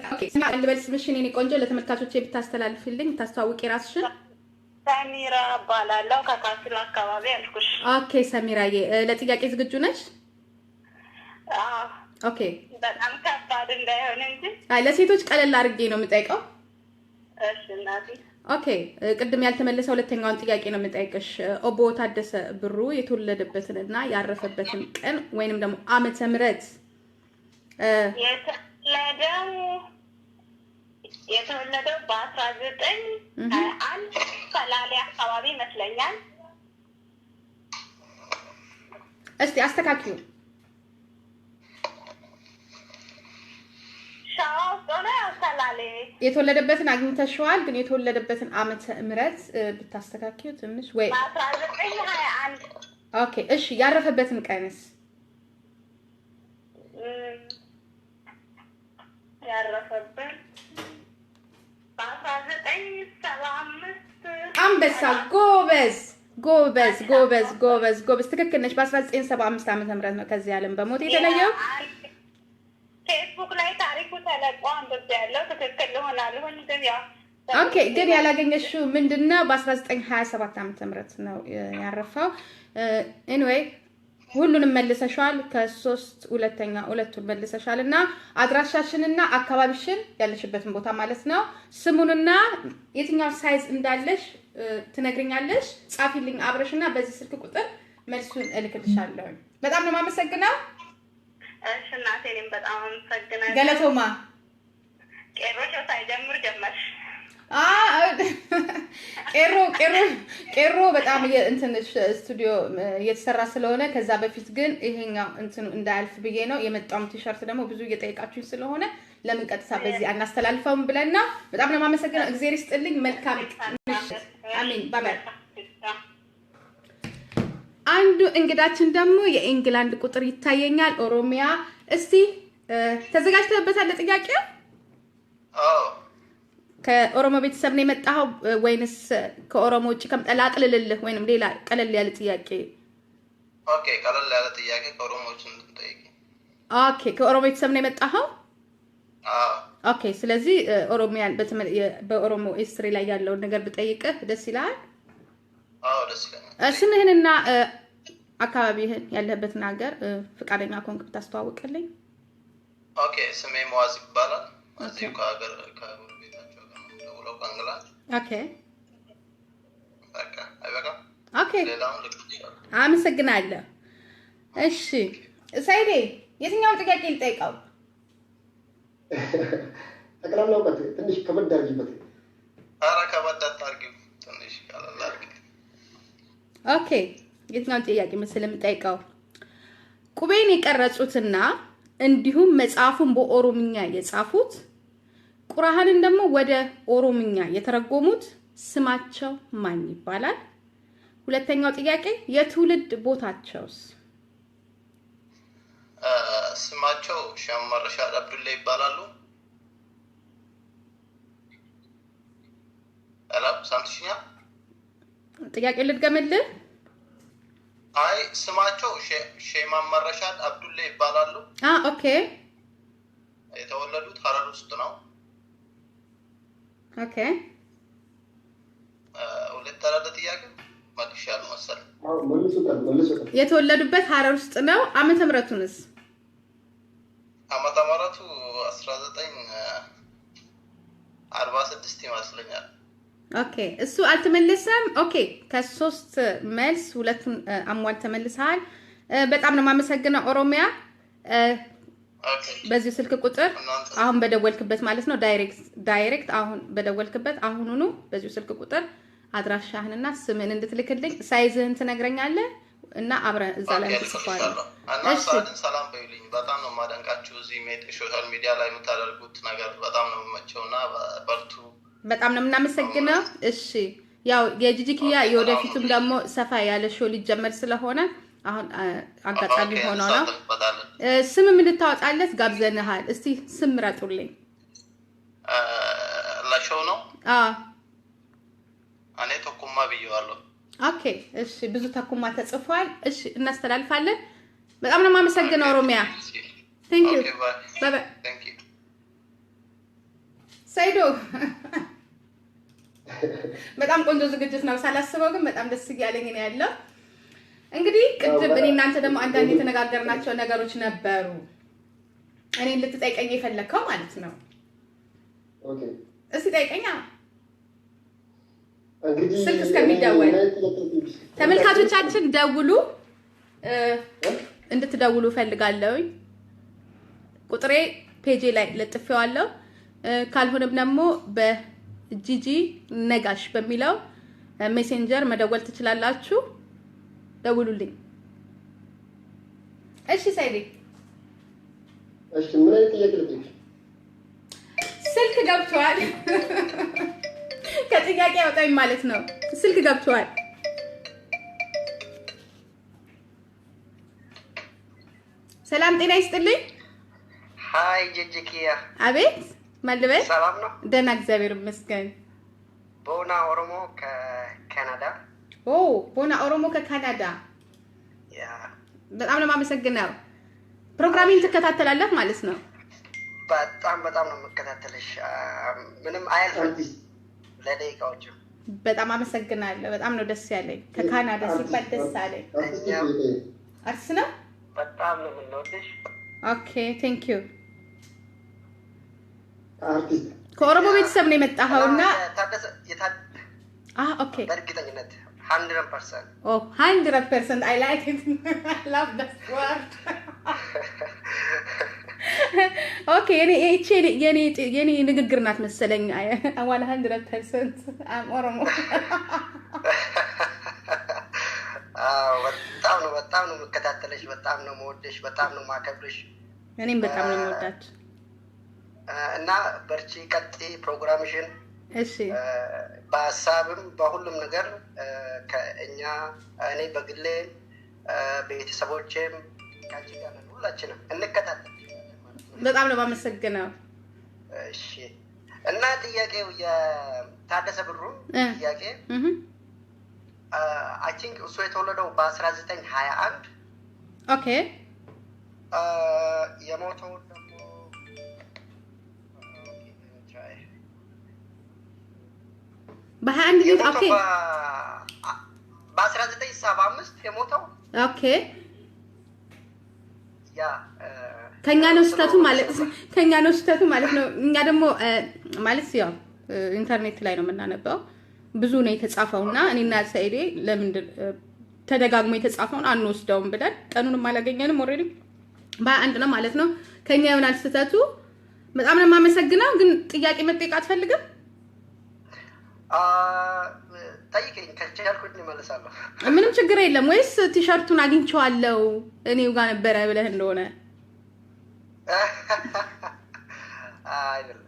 ኦኬ ስማ ልበልስ ምሽን የኔ ቆንጆ ለተመልካቾቼ ብታስተላልፍልኝ ታስተዋውቂ ራስሽን ሰሚራ እባላለሁ ከካስል አካባቢ አልኩሽ ኦኬ ሰሚራዬ ለጥያቄ ዝግጁ ነሽ ኦኬ በጣም ከባድ እንዳይሆን እንጂ ለሴቶች ቀለል አድርጌ ነው የምጠይቀው እሺ እናቴ ኦኬ ቅድም ያልተመለሰው ሁለተኛውን ጥያቄ ነው የምጠይቅሽ ኦቦ ታደሰ ብሩ የተወለደበትንና ያረፈበትን ቀን ወይንም ደግሞ ዓመተ ምህረት የተወለደው በ1921 ሰላሌ አካባቢ ይመስለኛል እስቲ አስተካክዩ ሰላሌ የተወለደበትን አግኝተሽዋል ግን የተወለደበትን ዓመተ ምህረት ብታስተካክዩ ትንሽ ወይ 1921 ኦኬ እሺ ያረፈበትን ቀንስ ያረፈበት በ1975 አንበሳ ጎበዝ ትክክል ነሽ በ1975 ዓመተ ምህረት ነው ከዚህ ዓለም በሞት የተለየው ፌስቡክ ላይ ታሪኩ ተለቆ እንደዚያለው ትክክል ይሆናል ግን ያ ኦኬ ግን ያላገኘሽው ምንድነው በ1927 ዓመተ ምህረት ነው ያረፈው ኤኒዌይ ሁሉንም መልሰሻል ከ3 ሁለቱን መልሰሻልና አድራሻሽንና አካባቢሽን ያለሽበትን ቦታ ማለት ነው ስሙንና የትኛው ሳይዝ እንዳለሽ ትነግሪኛለሽ ጻፊልኝ አብረሽና በዚህ ስልክ ቁጥር መልሱን እልክልሻለሁ በጣም ነው ማመሰግነው እሺ እናቴንም በጣም አመሰግናለሁ ገለቶማ ቄሮቾ ሳይጀምር ጀመርሽ ቄሮ በጣም እንትንሽ ስቱዲዮ እየተሰራ ስለሆነ ከዛ በፊት ግን ይሄኛው እንትኑ እንዳያልፍ ብዬ ነው የመጣው ቲሸርት ደግሞ ብዙ እየጠየቃችሁ ስለሆነ ለምን ቀጥታ በዚህ አናስተላልፈውም ብለና በጣም ነው ማመሰግነው እግዚአብሔር ይስጥልኝ መልካም አሜን ባባይ አንዱ እንግዳችን ደግሞ የኢንግላንድ ቁጥር ይታየኛል ኦሮሚያ እስቲ ተዘጋጅተህበታል ለጥያቄው ከኦሮሞ ቤተሰብ ነው የመጣው ወይንስ ከኦሮሞ ውጪ ከምጠላቅልልህ ወይንም ሌላ ቀለል ያለ ጥያቄ ኦኬ ቀለል ያለ ጥያቄ ከኦሮሞዎች እንጠይቂ ኦኬ ከኦሮሞ ቤተሰብ ነው የመጣው ኦኬ ስለዚህ ኦሮሚያን በኦሮሞ ሂስትሪ ላይ ያለው ነገር ብጠይቅህ ደስ ይላል ደስ ይላል ስምህንና አካባቢህን ያለህበትን ሀገር ፍቃደኛ ኮንክ ብታስተዋውቅልኝ ኦኬ ስሜ ሙአዝ ይባላል እዚሁ ከሀገር ከቤታቸው ጋር ነው ደውለው ከእንግላንድ ኦኬ በቃ አይበቃ ኦኬ ሌላውን ልትይሻል አመሰግናለሁ እሺ ሳይዴ የትኛውን ጥያቄ ልጠይቀው ጠቅላላ እውቀት ትንሽ ከበድ አድርጊበት ኧረ ከበድ አታርጊው ትንሽ ቀለል አድርጊ ኦኬ የትኛውን ጥያቄ መሰለህ የምጠይቀው ቁቤን የቀረጹትና እንዲሁም መጽሐፉን በኦሮምኛ የጻፉት ቁርአንን ደግሞ ወደ ኦሮምኛ የተረጎሙት ስማቸው ማን ይባላል ሁለተኛው ጥያቄ የትውልድ ቦታቸውስ ስማቸው ሸመር ሻድ አብዱላ ይባላሉ አላም ሳምሽኛ ጥያቄ ልድገምልህ አይ ስማቸው ሼማ መረሻድ አብዱላ ይባላሉ ኦኬ የተወለዱት ሐረር ውስጥ ነው ኦኬ ሁለት ተራደ ጥያቄ ማክሻል መሰል መልሱ የተወለዱበት ሐረር ውስጥ ነው ዓመተ ምህረቱንስ ዓመተ ምህረቱ 1946 ይመስለኛል ኦኬ እሱ አልተመለሰም ኦኬ ከሶስት መልስ ሁለቱን አሟል ተመልሰሃል በጣም ነው ማመሰግነው ኦሮሚያ በዚህ ስልክ ቁጥር አሁን በደወልክበት ማለት ነው ዳይሬክት አሁን በደወልክበት አሁኑኑ በዚህ ስልክ ቁጥር አድራሻህንና ስምን እንድትልክልኝ ሳይዝህን ትነግረኛለህ እና አብረን እዛ ላይ እንጽፋለን። እና ሰላም በይልኝ። በጣም ነው ማደንቃችሁ። እዚህ ሶሻል ሚዲያ ላይ የምታደርጉት ነገር በጣም ነው የምመቸውና በርቱ። በጣም ነው የምናመሰግነው። እሺ ያው የጂጂኪያ የወደፊቱም ደግሞ ሰፋ ያለ ሾው ሊጀመር ስለሆነ አሁን አጋጣሚ ሆኖ ነው ስም ምን ልታወጣለት ጋብዘንሃል። እስቲ ስም ምረጡልኝ። ለሾው ነው እኔ ተኩማ ብየዋለሁ። ኦኬ እሺ፣ ብዙ ተኩማ ተጽፏል። እሺ እናስተላልፋለን። በጣም ነው የማመሰግነው ኦሮሚያ። ቴንክ ዩ ባይ ባይ። ሰይዶ በጣም ቆንጆ ዝግጅት ነው። ሳላስበው ግን በጣም ደስ እያለኝ ነው ያለው። እንግዲህ ቅድም እኔ እናንተ ደግሞ አንዳንድ የተነጋገርናቸው ነገሮች ነበሩ። እኔ ልትጠይቀኝ የፈለከው ማለት ነው። ኦኬ እስቲ ጠይቀኛ። ስልክ እስከሚደወል ተመልካቾቻችን ደውሉ፣ እንድትደውሉ ፈልጋለሁ። ቁጥሬ ፔጄ ላይ ለጥፌዋለሁ። ካልሆነም ደግሞ በጂጂ ነጋሽ በሚለው ሜሴንጀር መደወል ትችላላችሁ። ደውሉልኝ። እሺ ሳይዲ፣ እሺ ምን አይነት ጥያቄ ልጠይቅሽ? ስልክ ገብቷል። ከጥያቄ አውጣኝ ማለት ነው። ስልክ ገብቷል። ሰላም ጤና ይስጥልኝ። ሃይ ጂጂኪያ። አቤት ማልበል። ሰላም ነው? ደህና እግዚአብሔር ይመስገን። ቦና ኦሮሞ ከካናዳ። ኦ ቦና ኦሮሞ ከካናዳ። ያ በጣም ነው የማመሰግነው። ፕሮግራሚንግ ትከታተላለህ ማለት ነው? በጣም ነው የምከታተልሽ። ምንም አያልፍም ለደቂቃዎች። በጣም አመሰግናለሁ። በጣም ነው ደስ ያለኝ። ከካናዳ ሲባል ደስ አለኝ። አርስ ነው። በጣም ነው የምንወድሽ። ኦኬ ቴንክ ዩ። አርቲስት ከኦሮሞ ቤተሰብ ነው የመጣኸውና ኦኬ በእርግጠኝነት 100%. Oh 100% I like it. I love that word. ኦኬ የኔ ንግግር ናት መሰለኝ። 100% I'm ኦሮሞ። በጣም ነው የምከታተልሽ። በጣም ነው የምወድሽ። በጣም ነው የማከብርሽ። እኔም በጣም ነው የምወዳችሁ እና በርቺ፣ ቀጥይ ፕሮግራምሽን። እሺ በሀሳብም በሁሉም ነገር ከእኛ እኔ በግሌ ቤተሰቦቼም ካንቺ ጋር ነን። ሁላችንም እንከታተል። በጣም ነው የማመሰግነው። እሺ እና ጥያቄው የታደሰ ብሩ ጥያቄ አይ ቲንክ እሱ የተወለደው በ1921 ኦኬ የሞተው ደግሞ በ21 ኦኬ በ1975 የሞተው ኦኬ ያ ከኛ ነው ስህተቱ ማለት ነው። እኛ ደግሞ ማለት ያው ኢንተርኔት ላይ ነው የምናነበው። ብዙ ነው የተጻፈውና እኔና ሰይዴ ለምን ተደጋግሞ የተጻፈውን አንወስደውም ብለን ቀኑንም አላገኘንም። ኦሬዲ በ21 ነው ማለት ነው። ከኛ ይሆናል ስህተቱ። በጣም ነው የማመሰግነው። ግን ጥያቄ መጠየቅ አትፈልግም? ጠይቀኝ፣ ከቻልኩኝ እመልሳለሁ። ምንም ችግር የለም። ወይስ ቲሸርቱን አግኝቼዋለሁ እኔው ጋር ነበረ ብለህ እንደሆነ? አይደለም።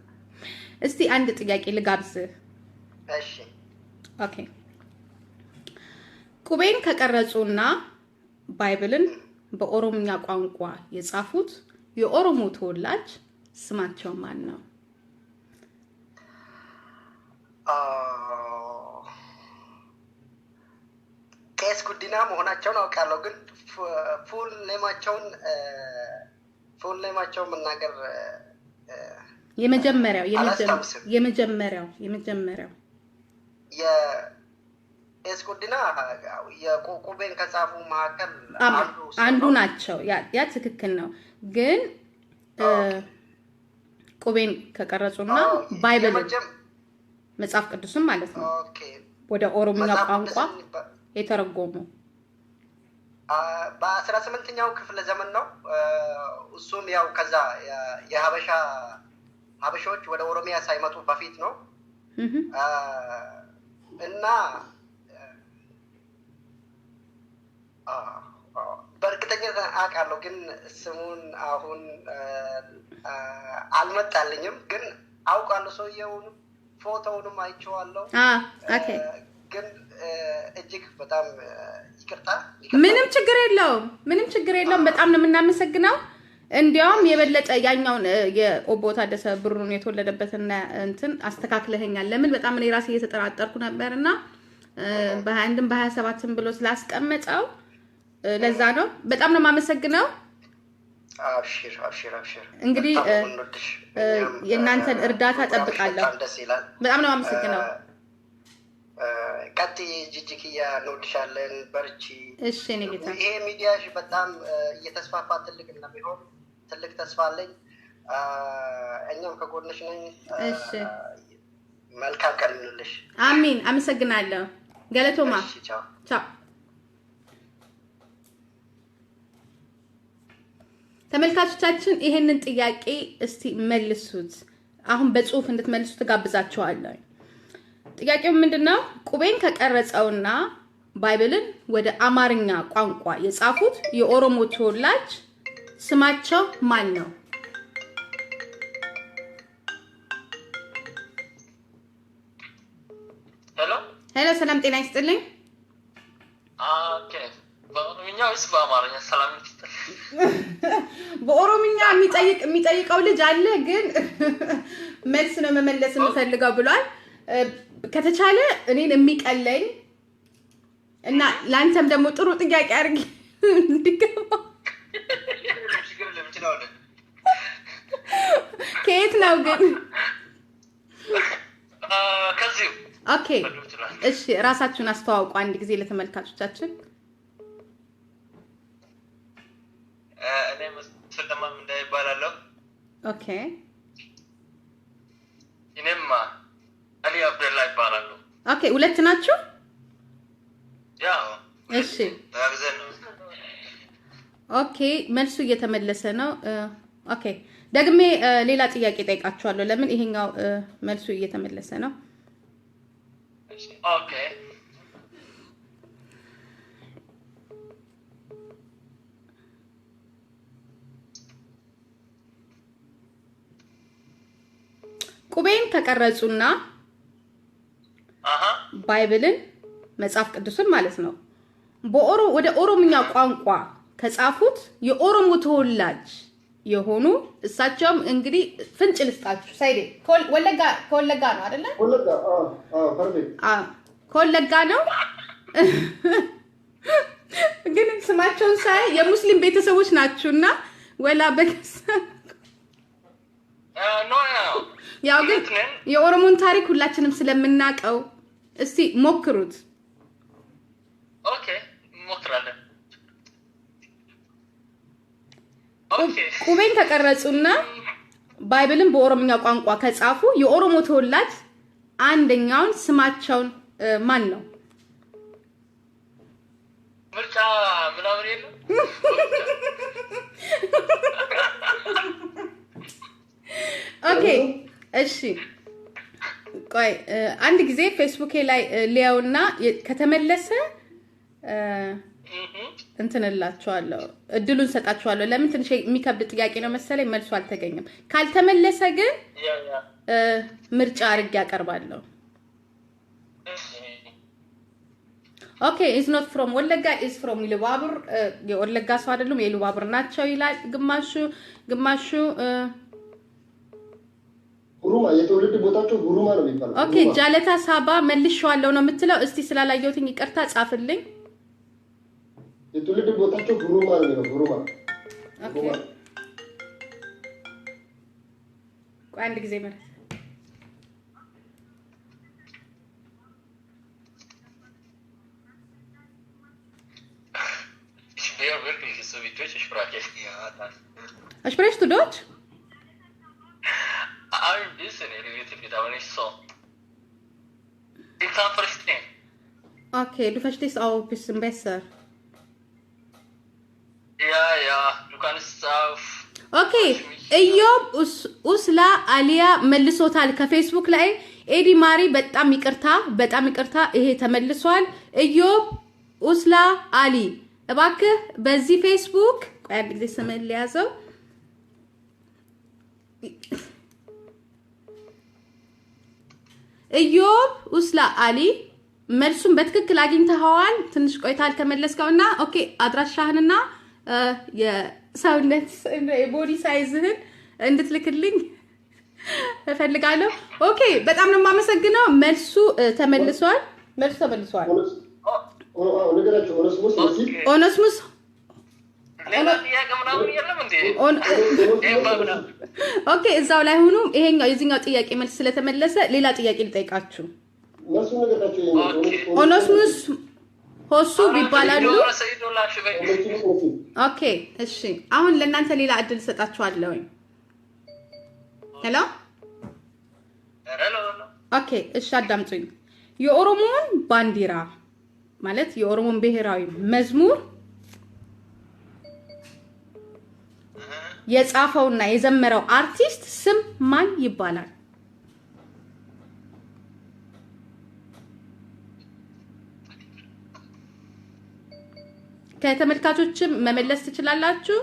እስቲ አንድ ጥያቄ ልጋብዝህ። እሺ ኦኬ። ቁቤን ከቀረጹና ባይብልን በኦሮምኛ ቋንቋ የጻፉት የኦሮሞ ተወላጅ ስማቸው ማን ነው? ቄስ ጉዲና መሆናቸውን አውቃለሁ፣ ግን ፉል ኔማቸውን መናገር የመጀመሪያው የቄስ ጉዲና የቁቤን ከጻፉ መካከል አንዱ ናቸው። ያ ትክክል ነው። ግን ቁቤን ከቀረጹና ባይብል መጽሐፍ ቅዱስም ማለት ነው ወደ ኦሮምኛ ቋንቋ የተረጎሙ በ18ኛው ክፍለ ዘመን ነው። እሱም ያው ከዛ ሀበሻዎች ወደ ኦሮሚያ ሳይመጡ በፊት ነው። እና በእርግጠኝነት አውቃለሁ ግን ስሙን አሁን አልመጣልኝም። ግን አውቃለሁ ሰውየውን ፎቶውንም አይቼዋለሁ። ኦኬ ግን እጅግ በጣም ይቅርታ። ምንም ችግር የለውም። በጣም ነው የምናመሰግነው። እንዲያውም የበለጠ ያኛውን የኦቦ ታደሰ ብሩን የተወለደበትና እንትን አስተካክለኸኛል። ለምን በጣም እኔ ራሴ እየተጠራጠርኩ ነበርና በ21ም በ27ም ብሎ ስላስቀመጠው ለዛ ነው። በጣም ነው የማመሰግነው። አብሽር እንግዲህ የእናንተን እርዳታ ጠብቃለሁ። በጣም ነው የማመሰግነው። ቀጥ ጂጂክያ እንወድሻለን፣ በርቺ። እሺ እኔ ጌታ ይሄ ሚዲያሽ በጣም እየተስፋፋ ትልቅ እንደሚሆን ትልቅ ተስፋ አለኝ። እኛም ከጎንሽ ነኝ። እሺ መልካም ቀን ይሁንልሽ። አሚን። አመሰግናለሁ። ገለቶማ ቻው። ተመልካቾቻችን ይሄንን ጥያቄ እስቲ መልሱት። አሁን በጽሁፍ እንድትመልሱት ጋብዛችኋለሁ። ጥያቄው ምንድነው? ቁቤን ከቀረጸውና ባይብልን ወደ አማርኛ ቋንቋ የጻፉት የኦሮሞ ተወላጅ ስማቸው ማን ነው? ሄሎ ሰላም ጤና ይስጥልኝ። ኦኬ በኦሮምኛ ወይስ በአማርኛ? ሰላም ይስጥልኝ። በኦሮምኛ የሚጠይቀው ልጅ አለ ግን መልስ ነው መመለስ የምፈልገው ብሏል። ከተቻለ እኔን የሚቀለኝ እና ላንተም ደግሞ ጥሩ ጥያቄ አድርጊ እንዲገባ። ከየት ነው ግን? ከዚህ ኦኬ እሺ፣ ራሳችሁን አስተዋውቁ አንድ ጊዜ ለተመልካቾቻችን። እኔ ሰለማም እንዳይባላለሁ። ኦኬ እኔም አሊ አብደላ ይባላሉ። ኦኬ ሁለት ናችሁ? ያው እሺ ታግዘን ነው። ኦኬ መልሱ እየተመለሰ ነው። ኦኬ ደግሜ ሌላ ጥያቄ ጠይቃችኋለሁ። ለምን ይሄኛው መልሱ እየተመለሰ ነው። ኦኬ ቁቤን ከቀረጹና ባይብልን መጽሐፍ ቅዱስን ማለት ነው ወደ ኦሮምኛ ቋንቋ ከጻፉት የኦሮሞ ተወላጅ የሆኑ እሳቸውም እንግዲህ ፍንጭ ልስጣችሁ። ሳይዴ ከወለጋ ነው አይደለ? ፐርፌክት። ከወለጋ ነው ግን ስማቸውን ሳይ የሙስሊም ቤተሰቦች ናችሁና ወላ በከሳ ያው ግን የኦሮሞን ታሪክ ሁላችንም ስለምናቀው እስቲ ሞክሩት። ኦኬ ሞክራለን። ቁቤን ከቀረጹና ባይብልን በኦሮምኛ ቋንቋ ከጻፉ የኦሮሞ ተወላጅ አንደኛውን ስማቸውን ማን ነው? ምርጫ ምናምን የለም። ኦኬ እሺ ቆይ አንድ ጊዜ ፌስቡክ ላይ ሊያውና ከተመለሰ እንትንላችኋለሁ፣ እድሉን ሰጣችኋለሁ። ለምን ትንሽ የሚከብድ ጥያቄ ነው መሰለኝ፣ መልሱ አልተገኘም። ካልተመለሰ ግን ምርጫ አድርጌ ያቀርባለሁ። ኦኬ ኢዝ ኖት ፍሮም ወለጋ ኢዝ ፍሮም ኢሉባቡር። የወለጋ ሰው አይደሉም የኢሉባቡር ናቸው ይላል ግማሹ ሁሩማ የትውልድ ቦታቸው ሁሩማ ነው የሚባለው። ኦኬ ጃለታ ሳባ መልሼዋለሁ ነው የምትለው። እስቲ ስላላየሁትኝ ይቅርታ ጻፍልኝ። የትውልድ ቦታቸው ሁሩማ ነው የሚለው። ሁሩማ ኦኬ ቆይ አንድ ጊዜ ማለት Sprichst du Deutsch? Ein bisschen, relativ, aber nicht so. Ich kann verstehen. Okay, du verstehst auch ein bisschen besser. Ja, du kannst auf... Okay, እዮብ ኡስላ አሊያ መልሶታል ከፌስቡክ ላይ። ኤዲ ማሪ በጣም ይቅርታ ይሄ ተመልሷል። እዮብ ኡስላ አሊ እባክህ በዚህ ፌስቡክ ቆይ አንድ ጊዜ ስምን ሊያዘው ኢዮብ ኡስላ አሊ መልሱን በትክክል አግኝተኸዋል። ትንሽ ቆይታል ከመለስከውና ኦኬ አድራሻህንና የሰውነት ቦዲ ሳይዝህን እንድትልክልኝ እፈልጋለሁ። ኦኬ በጣም ነው የማመሰግነው። መልሱ ተመልሷል። ኦነስሙስ ኦኬ እዛው ላይ ሆኖ ይሄኛው የዚህኛው ጥያቄ መልስ ስለተመለሰ ሌላ ጥያቄ ልጠይቃችሁ። ኦነስሙስ ሆሱ ይባላሉ። ኦኬ እሺ አሁን ለእናንተ ሌላ እድል ሰጣችኋለሁ። ሄሎ ኦኬ እሺ አዳምጡኝ። የኦሮሞን ባንዲራ ማለት የኦሮሞን ብሔራዊ መዝሙር የጻፈውና የዘመረው አርቲስት ስም ማን ይባላል? ከተመልካቾችም መመለስ ትችላላችሁ።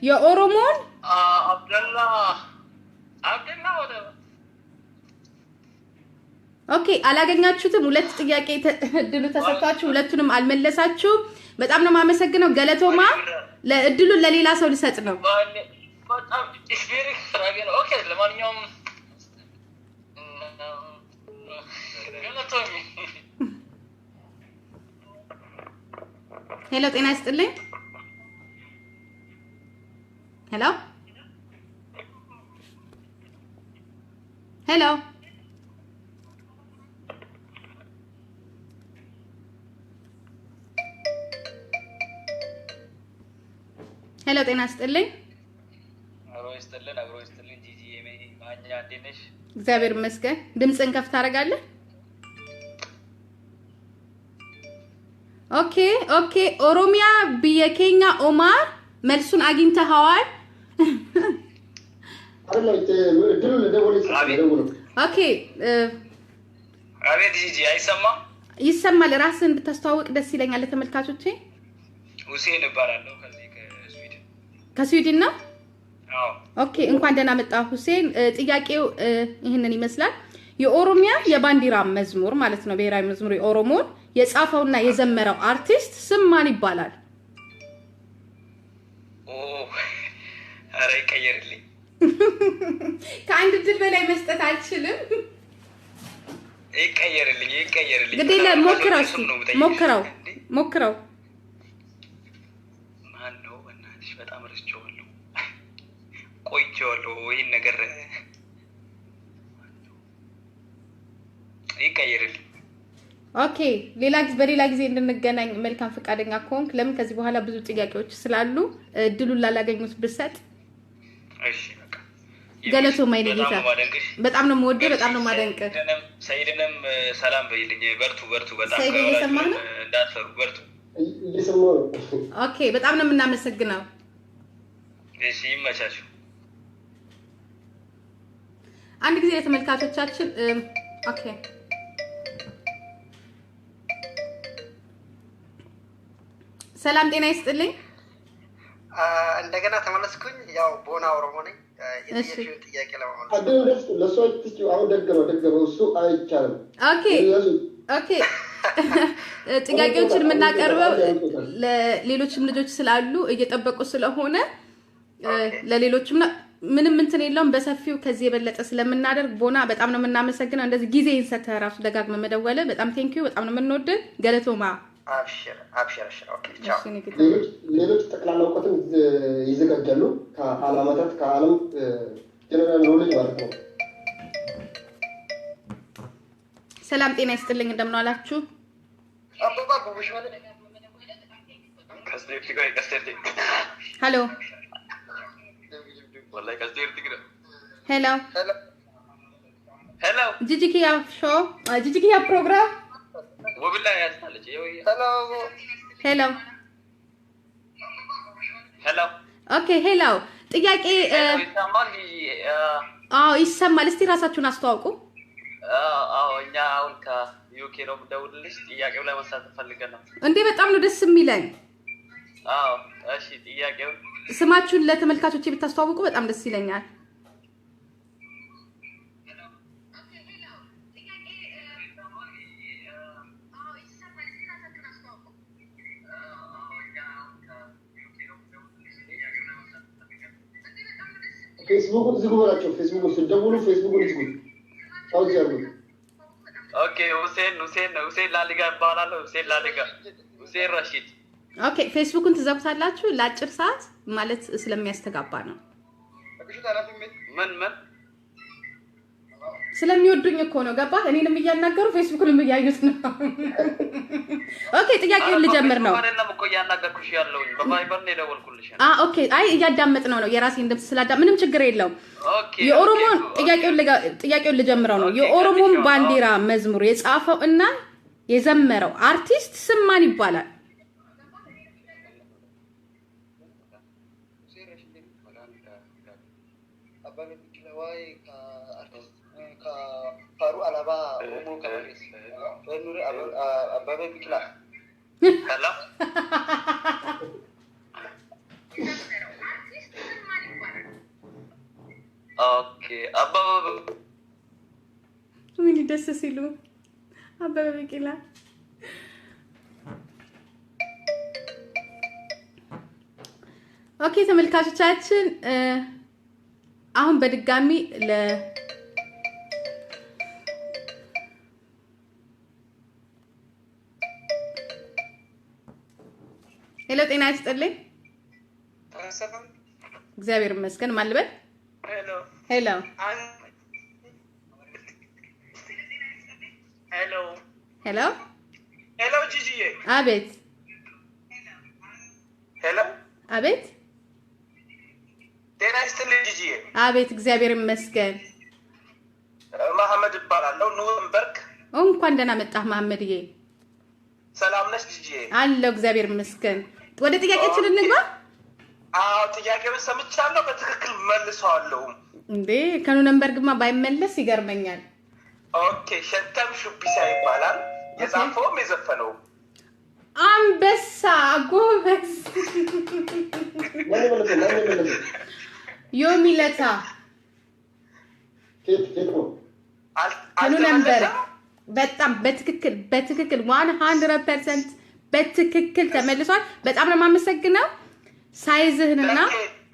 የኦሮሞን አብደላ ወደ ኦኬ አላገኛችሁትም። ሁለት ጥያቄ እድሉ ተሰጥቷችሁ ሁለቱንም አልመለሳችሁም። በጣም ነው የማመሰግነው። ገለቶማ ለእድሉን ለሌላ ሰው ልሰጥ ነው። በጣም ኢስፔሪክ ፍራገ ነው። ኦኬ ለማንኛውም ገለቶሚ ሄሎ ጤና ይስጥልኝ። ሄሎ ሄሎ ሄሎ ጤና ይስጥልኝ። አብሮ ይስጥልን ጂጂ የሜኒ ማኛ እንዴት ነሽ? እግዚአብሔር ይመስገን። ድምፅን ከፍ ታደርጋለህ? ኦኬ ኦሮሚያ ብየኬኛ ኦማር መልሱን አግኝተኸዋል? ኦኬ አቤት ጂጂ አይሰማም? ይሰማል። ራስህን ብታስተዋውቅ ደስ ይለኛል ለተመልካቾቼ። ሁሴን እባላለሁ ከስዊድን ነው? አዎ ኦኬ እንኳን ደህና መጣ ሁሴን። ጥያቄው ይሄንን ይመስላል። የኦሮሚያ የባንዲራ መዝሙር ማለት ነው ብሔራዊ መዝሙር የኦሮሞን የጻፈውና የዘመረው አርቲስት ስም ማን ይባላል? ኧረ ይቀየርልኝ። ከአንድ ድል በላይ መስጠት አልችልም። ይቀየርልኝ። ግዴለ ሞክረው ሞክረው። ማን ነው? በእናትሽ በጣም ረስቼዋለሁ፣ ቆይቼዋለሁ ይሄን ነገር። ይቀየርልኝ። ኦኬ በሌላ ጊዜ እንድንገናኝ መልካም ፈቃደኛ ከሆንክ፣ ለምን ከዚህ በኋላ ብዙ ጥያቄዎች ስላሉ እድሉን ላላገኙት ብሰጥ። እሺ በቃ ገለቶ ማይኔ ጌታ በጣም ነው የምወደው፣ በጣም ነው የማደንቀው። ሰይድንም ሰላም በይልኝ። በርቱ። በጣም ሰይድ እየሰማህ ነው? እንዳትፈሩ፣ በርቱ። እየሰማሁ ነው። ኦኬ በጣም ነው የምናመሰግነው። እሺ ይመቻችሁ። አንድ ጊዜ ለተመልካቾቻችን ኦኬ ሰላም ጤና ይስጥልኝ። እንደገና ተመለስኩኝ። ያው ቦና ኦሮሞ ነኝ። የጥያቄው ጥያቄ ለማመልከት ለእሱ አሁን ደገመው እሱ አይቻልም። ኦኬ ጥያቄዎችን የምናቀርበው ለሌሎችም ልጆች ስላሉ እየጠበቁ ስለሆነ ለሌሎችም ምንም እንትን የለውም። በሰፊው ከዚህ የበለጠ ስለምናደርግ ቦና በጣም ነው የምናመሰግነው። እንደዚህ ጊዜ ይንሰተ ራሱ ደጋግመ መደወለ በጣም ቴንኪዩ። በጣም ነው የምንወድ ገለቶማ። አብሽር። ኦኬ ቻው። ሌሎች ጠቅላላ እውቀትም ይዘጋጃሉ ከዓለማታት ከዓለም ጀነራል ኖሌጅ ማለት ነው። ሰላም ጤና ይስጥልኝ። እንደምን ዋላችሁ? ሄሎ ሄሎ ጂጂኪያ ፕሮግራም ሄሎ ኦኬ ሄሎ ጥያቄ ይሰማል። እስቲ ራሳችሁን አስተዋውቁ። እኛ አሁን ዩኬ ነው የምደውልልሽ። ጥያቄው ላይ መሳተፍ ፈልገን ነው። እንዴ በጣም ነው ደስ የሚለኝ። አዎ እሺ፣ ጥያቄው ስማችሁን ለተመልካቾች ብታስተዋውቁ በጣም ደስ ይለኛል። ፌስቡክን ዝጉ በላቸው። ፌስቡክን ስትደውሉ ፌስቡክን ዝጉ። አውዝ ያሉ ኦኬ። ሁሴን ላሊጋ ይባላል። ሁሴን ላሊጋ፣ ሁሴን ረሺድ። ኦኬ ፌስቡክን ትዘጉታላችሁ ለአጭር ሰዓት ማለት ስለሚያስተጋባ ነው። ምን ስለሚወዱኝ እኮ ነው። ገባህ? እኔንም እያናገሩ ፌስቡክንም እያዩት ነው። ኦኬ ጥያቄውን ልጀምር ነው። አይደለም እኮ እያናገርኩሽ ያለውኝ በቫይበር ነው የደወልኩልሽ። ኦኬ አይ እያዳመጥ ነው የራሴን ድምጽ ስላዳመጥ ምንም ችግር የለውም። ኦኬ የኦሮሞን ጥያቄውን ልጀምረው ነው። የኦሮሞን ባንዲራ መዝሙር የጻፈው እና የዘመረው አርቲስት ስም ማን ይባላል? ፋሩ አላባ ኦሞ ከበሬስ ወኑሪ አባበ ቢክላ ሄሎ ኦኬ አባባ ምን ደስ ሲሉ አበበ ቢቂላ። ኦኬ ተመልካቾቻችን አሁን በድጋሚ ሄሎ ጤና ይስጥልኝ። እግዚአብሔር ይመስገን። ማን ልበል? ሄሎ ሄሎ ሄሎ ሄሎ ሄሎ ጂጂዬ። አቤት ሄሎ አቤት ጤና ይስጥልኝ ጂጂዬ። አቤት እግዚአብሔር ይመስገን። መሐመድ እባላለሁ ኑረምበርግ። እንኳን ደህና መጣህ መሐመድዬ። ሰላም ነሽ ጂጂዬ? አለሁ እግዚአብሔር ይመስገን። ወደ ጥያቄያችን እንግባ። አዎ ጥያቄውን ሰምቻለሁ፣ በትክክል መልሰዋለሁ። እንዴ ከኑረምበርግማ ባይመለስ ይገርመኛል። ኦኬ ሸተም ሹቢሳ ይባላል። የጻፈውም የዘፈነው አንበሳ ጎበዝ። ዮሚለታ ከኑረምበርግ በጣም በትክክል 100% በትክክል ተመልሷል። በጣም ነው የማመሰግነው። ሳይዝህንና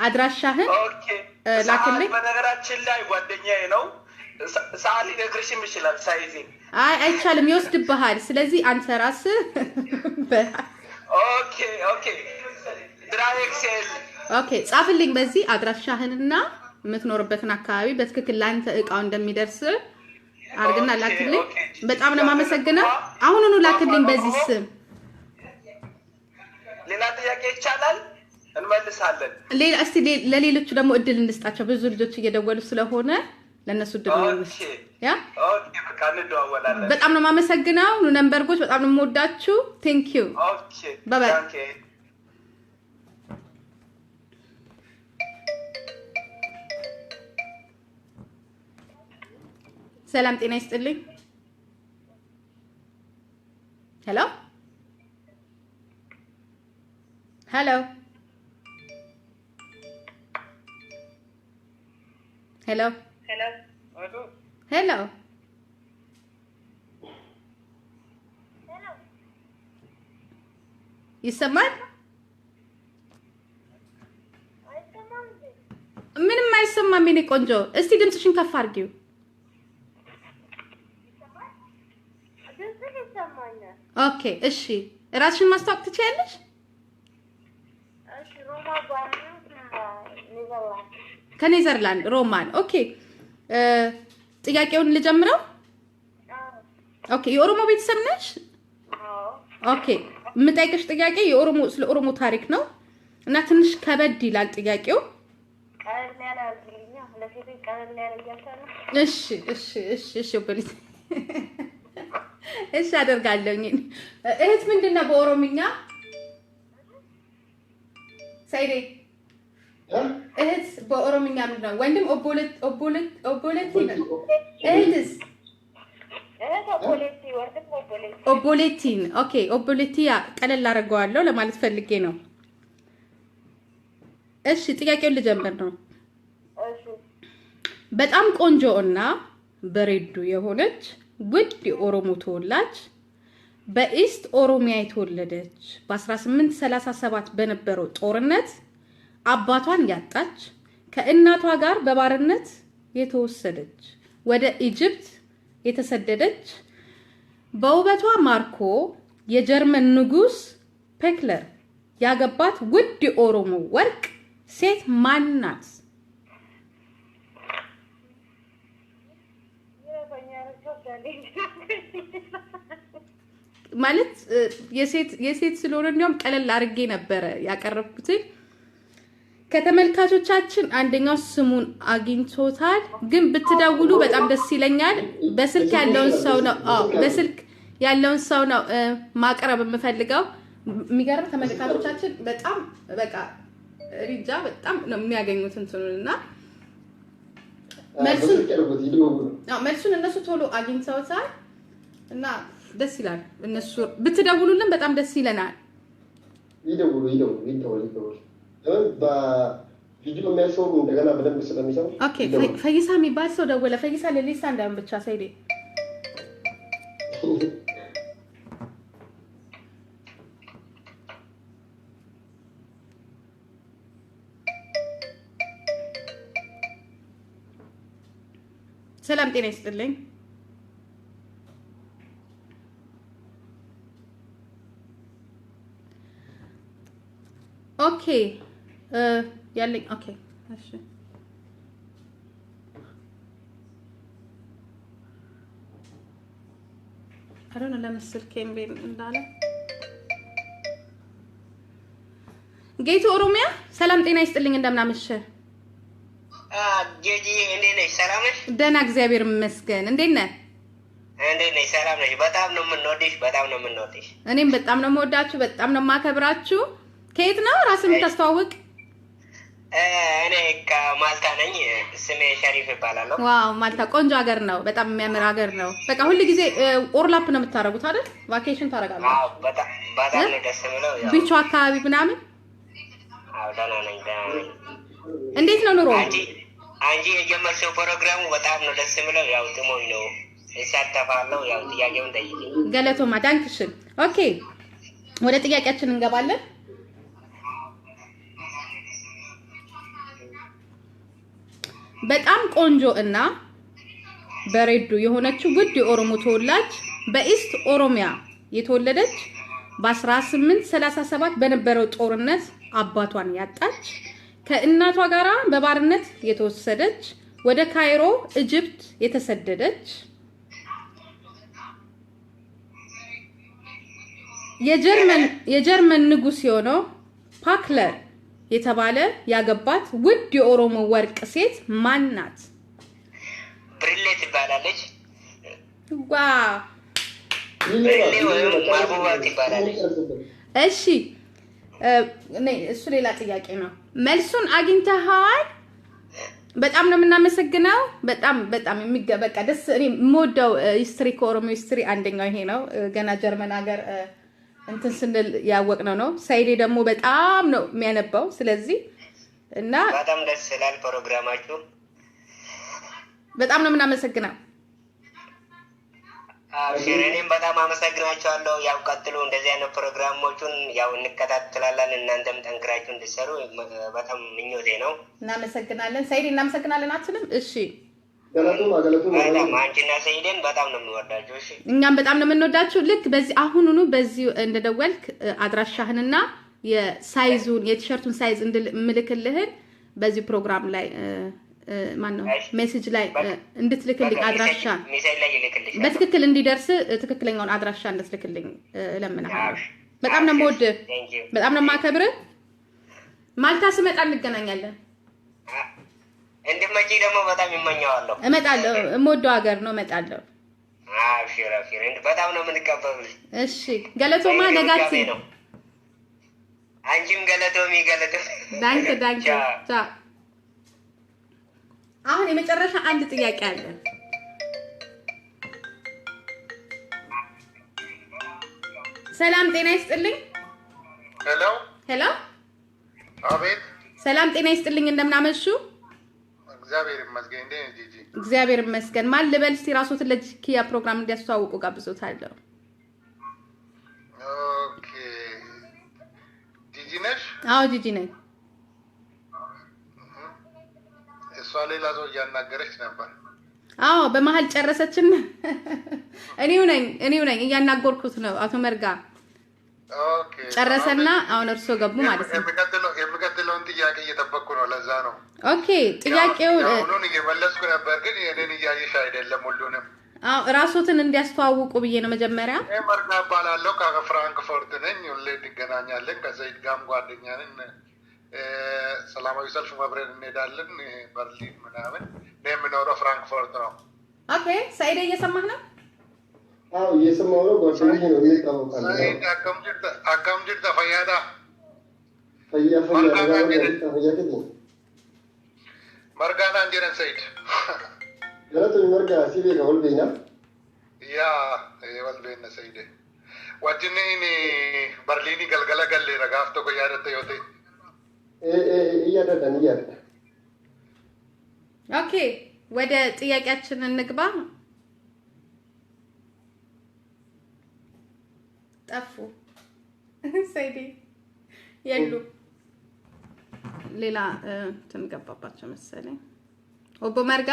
አድራሻህን ላክልኝ። በነገራችን ላይ ጓደኛዬ ነው። ሰዓት ሊነግርሽም ይችላል ሳይዜ። አይ አይቻልም፣ ይወስድብሃል። ስለዚህ አንተ ራስህ ኦኬ ድራይክሴል ጻፍልኝ። በዚህ አድራሻህንና የምትኖርበትን አካባቢ በትክክል ላንተ እቃው እንደሚደርስ አርግና ላክልኝ። በጣም ነው የማመሰግነው። አሁኑኑ ላክልኝ በዚህ ስም። ሌላ ጥያቄ ይቻላል እንመልሳለን። እስቲ ለሌሎቹ ደግሞ እድል እንስጣቸው። ብዙ ልጆች እየደወሉ ስለሆነ ለነሱ እድል እንስጥ። በቃ እንደዋወላለን። በጣም ነው የማመሰግነው። ኑረምበርጎች በጣም ነው የምወዳችሁ። ቴንክ ዩ ባይ ባይ። ሰላም ጤና ይስጥልኝ። ሄሎ ሄሎ ሄሎ ሄሎ ይሰማል? ምንም አይሰማም የኔ ቆንጆ። እስቲ ድምፅሽን ከፍ አድርጊው። ኦኬ እሺ፣ ራስሽን ማስተዋወቅ ትችያለሽ? ከኔዘርላንድ ሮማን። ኦኬ ጥያቄውን ልጀምረው። ኦኬ የኦሮሞ ቤተሰብ ነሽ? ኦኬ የምጠይቅሽ ጥያቄ ስለ ኦሮሞ ታሪክ ነው እና ትንሽ ከበድ ይላል ጥያቄው። እሺ በልት እሺ አደርጋለሁ። እህት ምንድነው በኦሮምኛ? ሳይዴ እህት በኦሮምኛ ምንድነው? ወንድም ኦቦለት ነው። እህትስ? ኦቦሌቲን ኦኬ ኦቦሌቲያ ቀለል አደርገዋለሁ ለማለት ፈልጌ ነው። እሺ ጥያቄውን ልጀምር ነው። በጣም ቆንጆ እና በሬዱ የሆነች ውድ የኦሮሞ ተወላጅ በኢስት ኦሮሚያ የተወለደች በ1837 በነበረው ጦርነት አባቷን ያጣች ከእናቷ ጋር በባርነት የተወሰደች ወደ ኢጅፕት የተሰደደች በውበቷ ማርኮ የጀርመን ንጉስ ፔክለር ያገባት ውድ የኦሮሞ ወርቅ ሴት ማን ናት? ማለት የሴት ስለሆነ እንዲያውም ቀለል አድርጌ ነበረ ያቀረብኩት። ከተመልካቾቻችን አንደኛው ስሙን አግኝቶታል፣ ግን ብትደውሉ በጣም ደስ ይለኛል። በስልክ ያለውን ሰው ነው ማቅረብ የምፈልገው። የሚገርም ተመልካቾቻችን በጣም በቃ ሪጃ በጣም ነው የሚያገኙት እንትኑና መልሱን እነሱ ቶሎ አግኝተውታል እና ደስ ይላል። እነሱ ብትደውሉልን በጣም ደስ ይለናል። ይደውሉ በቪዲዮ የሚያሰው እንደገና በደንብ ስለሚሰው። ኦኬ ፈይሳ የሚባል ሰው ደወለ። ፈይሳ ለሊሳ እንዳም ብቻ ሳይዴ ሰላም ጤና ይስጥልኝ። ኦኬ ያለኝ ኦኬ እሺ አሮን ለምስል ኬምቤል እንዳለ ጌቱ ኦሮሚያ ሰላም ጤና ይስጥልኝ። እንደምናመሸ ጄጂ እንዴት ነሽ? ሰላም ነሽ? ደህና እግዚአብሔር ይመስገን። እንዴት ነህ? እንዴት ነሽ? ሰላም ነሽ? በጣም ነው የምንወድሽ። እኔም በጣም ነው የምወዳችሁ፣ በጣም ነው የማከብራችሁ። ከየት ነው ራስን የምታስተዋውቅ? እኔ ከማልታ ነኝ። ስሜ ሸሪፍ ይባላለሁ። ዋው ማልታ ቆንጆ ሀገር ነው፣ በጣም የሚያምር ሀገር ነው። በቃ ሁሉ ጊዜ ኦርላፕ ነው የምታረጉት አይደል? ቫኬሽን ታረጋላችሁ? አዎ በጣም ነው ደስ የሚለው። ያው ቢቹ አካባቢ ምናምን። አዎ ደህና ነኝ። እንዴት ነው ኑሮ? አንቺ የጀመርሽው ፕሮግራሙ በጣም ነው ደስ የሚለው። ያው ጥሞኝ ነው እሳተፋለሁ። ያው ጥያቄውን ጠይቂኝ። ገለቶማ ዳንክሽን። ኦኬ ወደ ጥያቄያችን እንገባለን። በጣም ቆንጆ እና በሬዱ የሆነችው ውድ የኦሮሞ ተወላጅ በኢስት ኦሮሚያ የተወለደች በ1837 በነበረው ጦርነት አባቷን ያጣች ከእናቷ ጋራ በባርነት የተወሰደች ወደ ካይሮ ኢጅፕት የተሰደደች የጀርመን ንጉስ የሆነው ፓክለር የተባለ ያገባት ውድ የኦሮሞ ወርቅ ሴት ማን ናት? ብርሌ ትባላለች። ዋው ብርሌ ወይም ማርቡባ ትባላለች። እሺ እሱ ሌላ ጥያቄ ነው። መልሱን አግኝተሃል። በጣም ነው የምናመሰግነው። በጣም የሚገበቃ ደስ እኔ የምወደው ሂስትሪ ከኦሮሞ ሂስትሪ አንደኛው ይሄ ነው። ገና ጀርመን ሀገር እንትን ስንል ያወቅነው ነው። ሳይዴ ደግሞ በጣም ነው የሚያነባው። ስለዚህ እና በጣም ደስ ይላል ፕሮግራማችሁ። በጣም ነው የምናመሰግነው። እኔም በጣም አመሰግናችኋለሁ። ያው ቀጥሉ፣ እንደዚህ አይነት ፕሮግራሞቹን ያው እንከታተላለን። እናንተም ጠንክራችሁ እንድትሰሩ በጣም ምኞቴ ነው። እናመሰግናለን ሳይዴ፣ እናመሰግናለን። አትልም? እሺ በጣም አንቺና ሰይደን በጣም ነው የምወዳችሁ። እሺ እኛም በጣም ነው የምንወዳችሁ። ልክ በዚህ አሁኑኑ በዚህ እንደደወልክ አድራሻህንና የሳይዙን የቲሸርቱን ሳይዝ እንድልክልህን በዚህ ፕሮግራም ላይ ማን ነው ሜሴጅ ላይ እንድትልክልኝ አድራሻ ሜሴጅ ላይ ይልክልኝ በትክክል እንዲደርስ ትክክለኛውን አድራሻ እንድትልክልኝ እለምንሃለሁ። በጣም ነው የምወድህ፣ በጣም ነው የማከብርህ። ማልታ ስመጣ እንገናኛለን። እንድትመጪ ደግሞ በጣም ይመኘዋለሁ። እመጣለሁ። የምወደው ሀገር ነው። እመጣለሁ። አብሽር በጣም ነው የምንቀበሉሽ። እሺ ገለቶማ ነጋቲ ነው። አንቺም ገለቶሚ ዳንክ ቻ አሁን የመጨረሻ አንድ ጥያቄ አለ። ሰላም ጤና ይስጥልኝ። ሄሎ ሄሎ። አቤት። ሰላም ጤና ይስጥልኝ። እንደምን አመሹ? እግዚአብሔር ይመስገን። እንዴ ጂጂ? እግዚአብሔር ይመስገን። ማን ልበል? እስቲ ራስዎትን ለጂኪያ ፕሮግራም እንዲያስተዋውቁ ጋብዞታለሁ። ኦኬ። ጂጂ ነሽ? አዎ ጂጂ ነኝ። እሷ ሌላ ሰው እያናገረች ነበር። አዎ በመሀል ጨረሰችን። እኔው ነኝ እያናገርኩት ነው አቶ መርጋ። ኦኬ። ጨረሰና አሁን እርሶ ገቡ ማለት ነው። የሚቀጥለውን ጥያቄ እየጠበቅኩ ነው። ለዛ ነው። ኦኬ። ጥያቄው ሁሉን እየመለስኩ ነበር፣ ግን የኔን እያየሽ አይደለም ሁሉንም። አዎ ራስዎትን እንዲያስተዋውቁ ብዬ ነው መጀመሪያ። መርጋ እባላለሁ። ከፍራንክፈርት ነኝ። ሁሌ እንገናኛለን። ከሰይድ ጋርም ጓደኛ ነን። ሰላማዊ ሰልፍ መብረን እንሄዳለን። በርሊን ምናምን። እኔ የምኖረው ፍራንክፈርት ነው። ኦኬ። ሰይድ እየሰማህ ነው? አዎ እየሰማሁ ነው። ጓደኛዬ ነው የሚታወቃል። ሰይድ አካም ጅርታ ፈያዳ ፈያ መርጋና እንጀረን ሰይድ ገለቶ መርጋ ሲቤ ከወልቤና ያ ወልቤና ሰይድ ወጅኔን በርሊኒ ገልገለ ገሌ ረጋፍቶ ቆያደተ ዮቴ እያደዳን እያደዳ ኦኬ። ወደ ጥያቄያችን እንግባ። ጠፉ ሰይድ የሉ ሌላ ትንገባባቸው መሰለኝ። ኦቦ መርጋ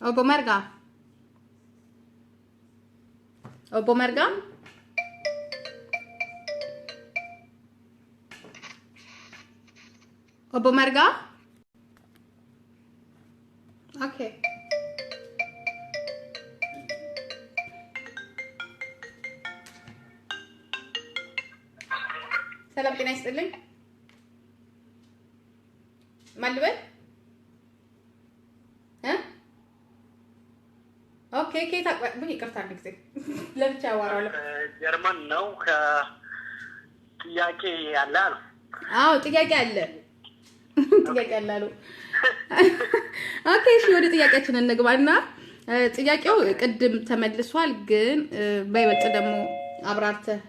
ኦቦ መርጋ ኦቦ መርጋ ኦቦ መርጋ ኦኬ። ሰላም ጤና ይስጥልኝ። ማን ልበል? ኦኬ ኬታ ምን ይቅርታ አንድ ጊዜ ለብቻ አወራለሁ። ጀርመን ነው። ከጥያቄ ያለ አሉ። አዎ ጥያቄ አለ። ጥያቄ አለ አሉ። ኦኬ እሺ ወደ ጥያቄያችን እንግባና ጥያቄው ቅድም ተመልሷል፣ ግን በይበልጥ ደግሞ አብራርተህ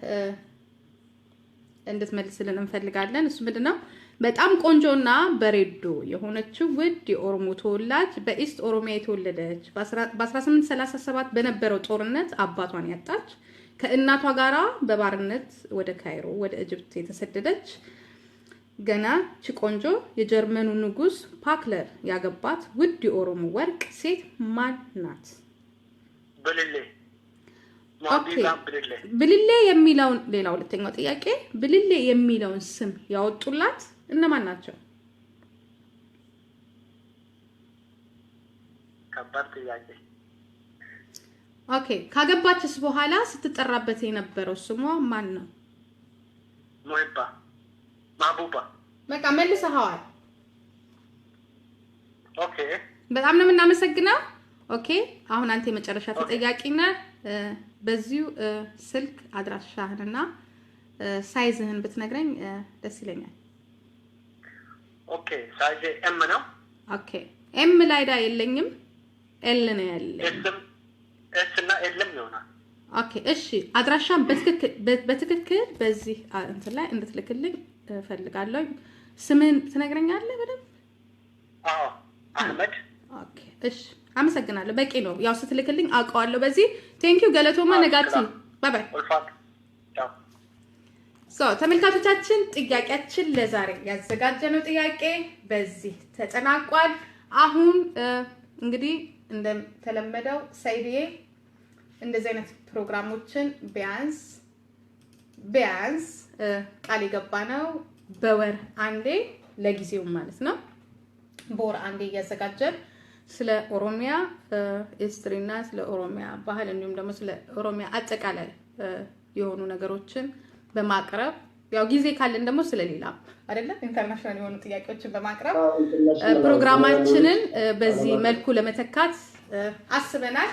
እንድትመልስልን እንፈልጋለን። እሱ ምንድነው? በጣም ቆንጆና በሬዶ የሆነችው ውድ የኦሮሞ ተወላጅ በኢስት ኦሮሚያ የተወለደች በ1837 በነበረው ጦርነት አባቷን ያጣች ከእናቷ ጋራ በባርነት ወደ ካይሮ ወደ ኢጅፕት የተሰደደች ገና ቆንጆ የጀርመኑ ንጉስ ፓክለር ያገባት ውድ የኦሮሞ ወርቅ ሴት ማን ናት? ብልሌ። ኦኬ ብልሌ የሚለውን ሌላ ሁለተኛው ጥያቄ ብልሌ የሚለውን ስም ያወጡላት እነማን ናቸው? ከባድ ጥያቄ። ኦኬ ካገባችስ በኋላ ስትጠራበት የነበረው ስሟ ማን ነው? ሙሂባ ማቡባ። በቃ መልሰሃዋል። ኦኬ በጣም ነው የምናመሰግነው። ኦኬ አሁን አንተ የመጨረሻ ተጠያቂ ነህ። በዚሁ ስልክ አድራሻህንና ሳይዝህን ብትነግረኝ ደስ ይለኛል። ኦኬ ሳይዝ ኤም ነው። ኦኬ ኤም ላይ ዳ የለኝም፣ ኤል ነው ያለኝ። ኤስ እና ኤልም ይሆናል። ኦኬ እሺ አድራሻን በትክክል በዚህ እንትን ላይ እንድትልክልኝ እፈልጋለሁ። ስምን ትነግረኛለህ በደንብ? አዎ አህመድ። ኦኬ እሺ አመሰግናለሁ። በቂ ነው። ያው ስትልክልኝ አውቀዋለሁ። በዚህ ቴንኪው ገለቶማ ነጋቲ ባይ ባይ። ተመልካቾቻችን ጥያቄያችን ለዛሬ ያዘጋጀነው ጥያቄ በዚህ ተጠናቋል። አሁን እንግዲህ እንደተለመደው ሰይድዬ እንደዚህ አይነት ፕሮግራሞችን ቢያንስ ቃል የገባነው በወር አንዴ ለጊዜው ማለት ነው በወር አንዴ እያዘጋጀን ስለ ኦሮሚያ ሂስትሪና ስለ ኦሮሚያ ባህል እንዲሁም ደግሞ ስለ ኦሮሚያ አጠቃላይ የሆኑ ነገሮችን በማቅረብ ያው ጊዜ ካለን ደግሞ ስለሌላ አይደለም ኢንተርናሽናል የሆኑ ጥያቄዎችን በማቅረብ ፕሮግራማችንን በዚህ መልኩ ለመተካት አስበናል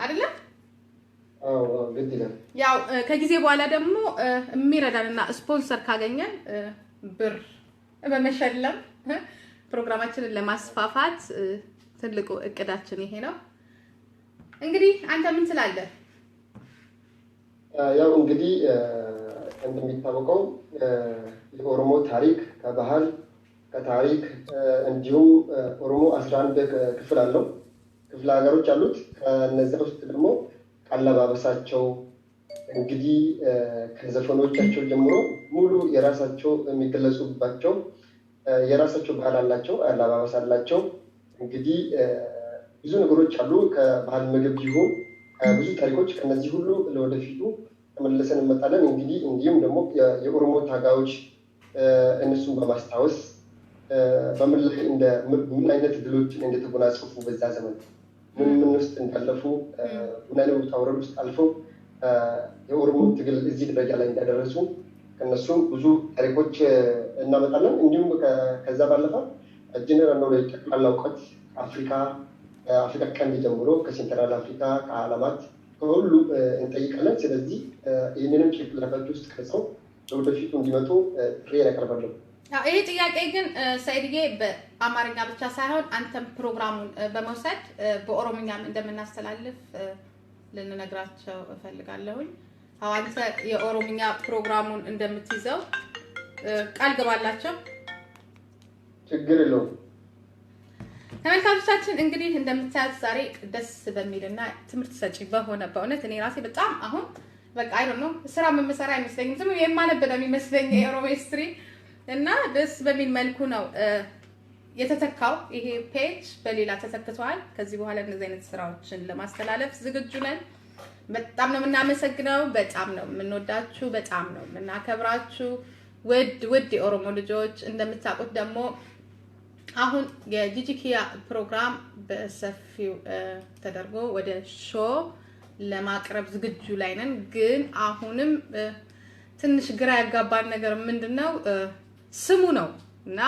አይደለም? አዎ ግድ ይላል። ያው ከጊዜ በኋላ ደግሞ የሚረዳንና ስፖንሰር ካገኘን ብር በመሸለም ፕሮግራማችንን ለማስፋፋት ትልቁ እቅዳችን ይሄ ነው። እንግዲህ አንተ ምን ትላለህ? ያው እንግዲህ እንደሚታወቀው የኦሮሞ ታሪክ ከባህል ከታሪክ እንዲሁም ኦሮሞ 11 ክፍል አለው ክፍለ ሀገሮች አሉት። ከነዚያ ውስጥ ደግሞ አለባበሳቸው እንግዲህ ከዘፈኖቻቸው ጀምሮ ሙሉ የራሳቸው የሚገለጹባቸው የራሳቸው ባህል አላቸው፣ አለባበስ አላቸው። እንግዲህ ብዙ ነገሮች አሉ። ከባህል ምግብ ይሁን ብዙ ታሪኮች ከነዚህ ሁሉ ለወደፊቱ ተመልሰን እንመጣለን። እንግዲህ እንዲሁም ደግሞ የኦሮሞ ታጋዮች እነሱን በማስታወስ በምን ላይ ምን አይነት ድሎችን እንደተጎናጸፉ በዛ ዘመን ምን ውስጥ እንዳለፉ ምን አይነት ውጣ ውረድ ውስጥ አልፈው የኦሮሞ ትግል እዚህ ደረጃ ላይ እንዳደረሱ ከነሱም ብዙ ታሪኮች እናመጣለን። እንዲሁም ከዛ ባለፈ ጀነራል ኖሌጅ ጠቅላላ እውቀት አፍሪካ ቀንድ ጀምሮ ከሴንትራል አፍሪካ ከዓለማት ከሁሉ እንጠይቃለን። ስለዚህ ይህንንም ጭንቅላታቸው ውስጥ ቀርጸው ለወደፊቱ እንዲመጡ ጥሪ ያቀርባለሁ። ይሄ ጥያቄ ግን ሰይድዬ በአማርኛ ብቻ ሳይሆን አንተም ፕሮግራሙን በመውሰድ በኦሮምኛም እንደምናስተላልፍ ልንነግራቸው እፈልጋለሁኝ። አንተ የኦሮምኛ ፕሮግራሙን እንደምትይዘው ቃል ገባላቸው። ችግር የለውም። ተመልካቾቻችን እንግዲህ እንደምታዩት ዛሬ ደስ በሚልና ትምህርት ሰጪ በሆነ በእውነት እኔ ራሴ በጣም አሁን በቃ አይ ዶንት ኖ ስራ መመሰራ አይመስለኝም። ዝም የማነብ ነው የሚመስለኝ የኦሮሞ ሂስትሪ እና ደስ በሚል መልኩ ነው የተተካው። ይሄ ፔጅ በሌላ ተተክቷል። ከዚህ በኋላ እነዚህ አይነት ስራዎችን ለማስተላለፍ ዝግጁ ነን። በጣም ነው የምናመሰግነው። በጣም ነው የምንወዳችሁ። በጣም ነው የምናከብራችሁ። ውድ የኦሮሞ ልጆች እንደምታውቁት ደግሞ አሁን የጂጂኪያ ፕሮግራም በሰፊው ተደርጎ ወደ ሾው ለማቅረብ ዝግጁ ላይ ነን። ግን አሁንም ትንሽ ግራ ያጋባን ነገር ምንድነው ስሙ ነው እና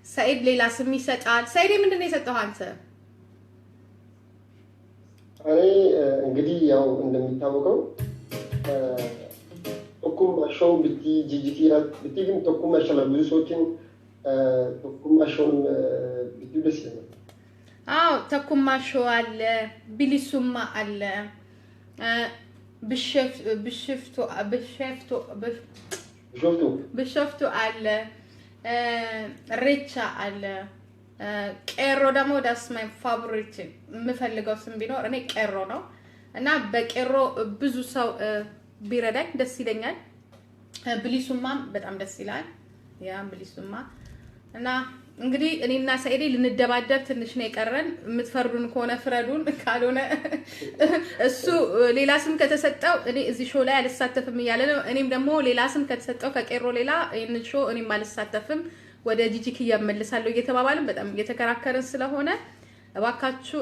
ሰይድ ሌላ ስም ይሰጣል። ሰይድ ምንድነው የሰጠው አንተ? እኔ እንግዲህ ያው እንደሚታወቀው ቶኩማ ሾው ብቲ ጂጂኪያ ብቲ ግን ቶኩማ ይሻላል። ብዙ ሰዎችን ቶኩማ ሾውን ብቲ ደስ ይላል። አዎ ተኩማ ሾው አለ፣ ቢሊሱማ አለ፣ ብሸፍቱ አለ፣ ሬቻ አለ፣ ቄሮ ደግሞ ዳስ ማይ ፋቮሪት የምፈልገው ስም ቢኖር እኔ ቄሮ ነው እና በቄሮ ብዙ ሰው ቢረዳኝ ደስ ይለኛል። ብሊሱማም በጣም ደስ ይላል። ያ ብሊሱማ እና እንግዲህ እኔና ሰይዴ ልንደባደብ ትንሽ ነው የቀረን። የምትፈርዱን ከሆነ ፍረዱን፣ ካልሆነ እሱ ሌላ ስም ከተሰጠው እኔ እዚህ ሾው ላይ አልሳተፍም እያለ ነው። እኔም ደግሞ ሌላ ስም ከተሰጠው ከቄሮ ሌላ ይሄን ሾው እኔም አልሳተፍም ወደ ጂጂኪያ እመልሳለሁ እየተባባልን በጣም እየተከራከርን ስለሆነ እባካችሁ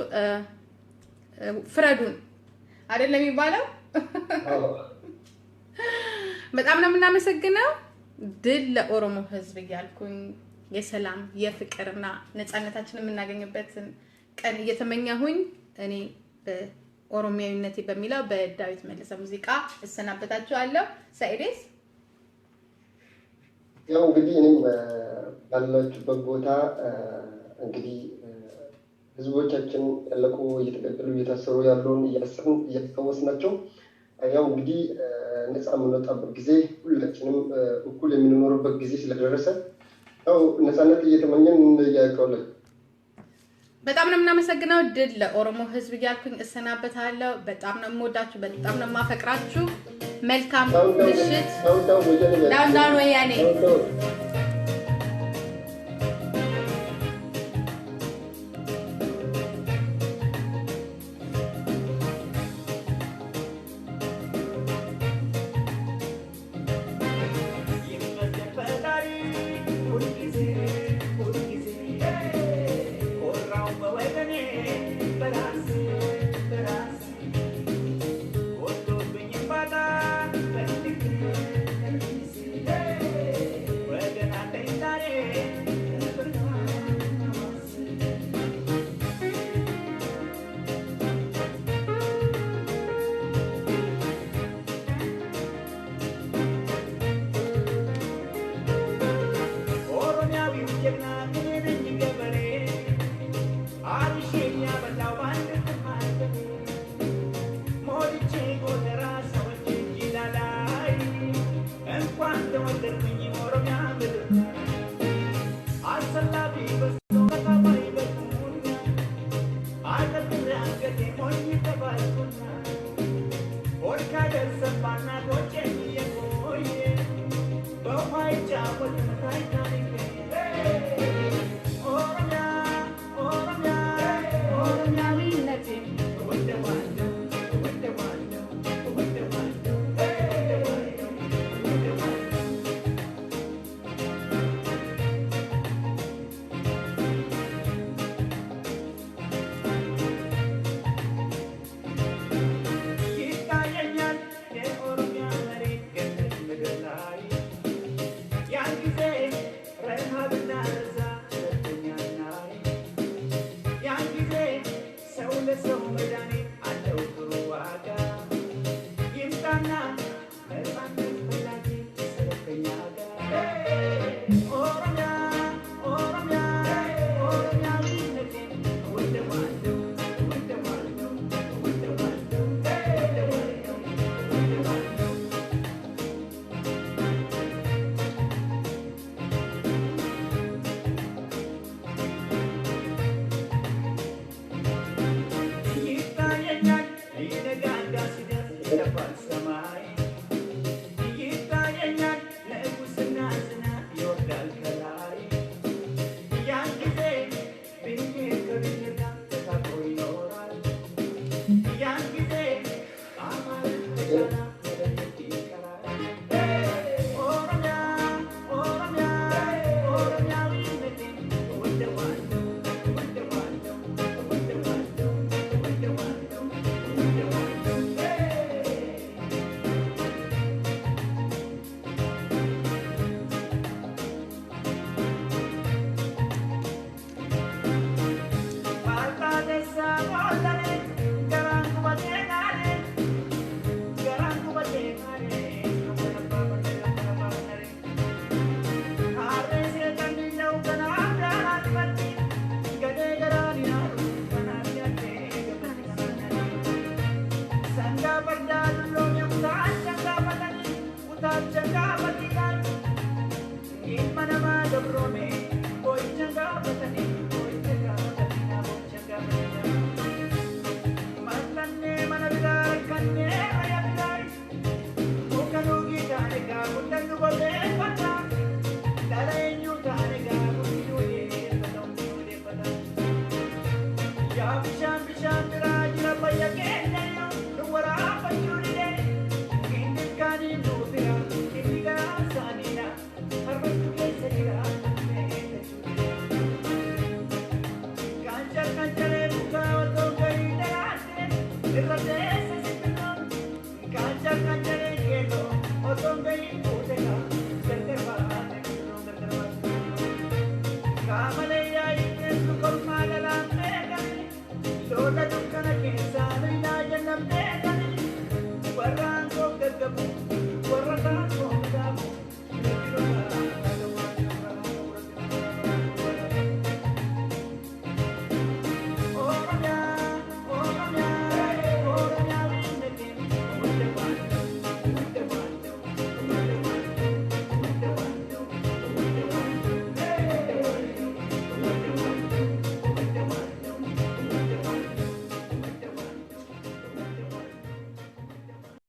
ፍረዱን አይደለም የሚባለው። በጣም ነው የምናመሰግነው። ድል ለኦሮሞ ሕዝብ እያልኩኝ የሰላም የፍቅርና ነፃነታችንን የምናገኝበትን ቀን እየተመኘሁኝ እኔ በኦሮሚያዊነቴ በሚለው በዳዊት መለሰ ሙዚቃ እሰናበታችኋለሁ። ሰይዴስ ያው እንግዲህ እኔም ባላችሁበት ቦታ እንግዲህ ህዝቦቻችን ያለቁ እየተገደሉ እየታሰሩ ያለውን እያሰብን እያስታወስናቸው ያው እንግዲህ ነፃ የምንወጣበት ጊዜ ሁላችንም እኩል የምንኖርበት ጊዜ ስለደረሰ ያው ነፃነት እየተመኘን እንያቀውለን። በጣም ነው የምናመሰግነው። ድል ለኦሮሞ ሕዝብ እያልኩኝ እሰናበታለሁ። በጣም ነው የምወዳችሁ፣ በጣም ነው የማፈቅራችሁ። መልካም ምሽት። ዳውን ወያኔ We're ይረዳል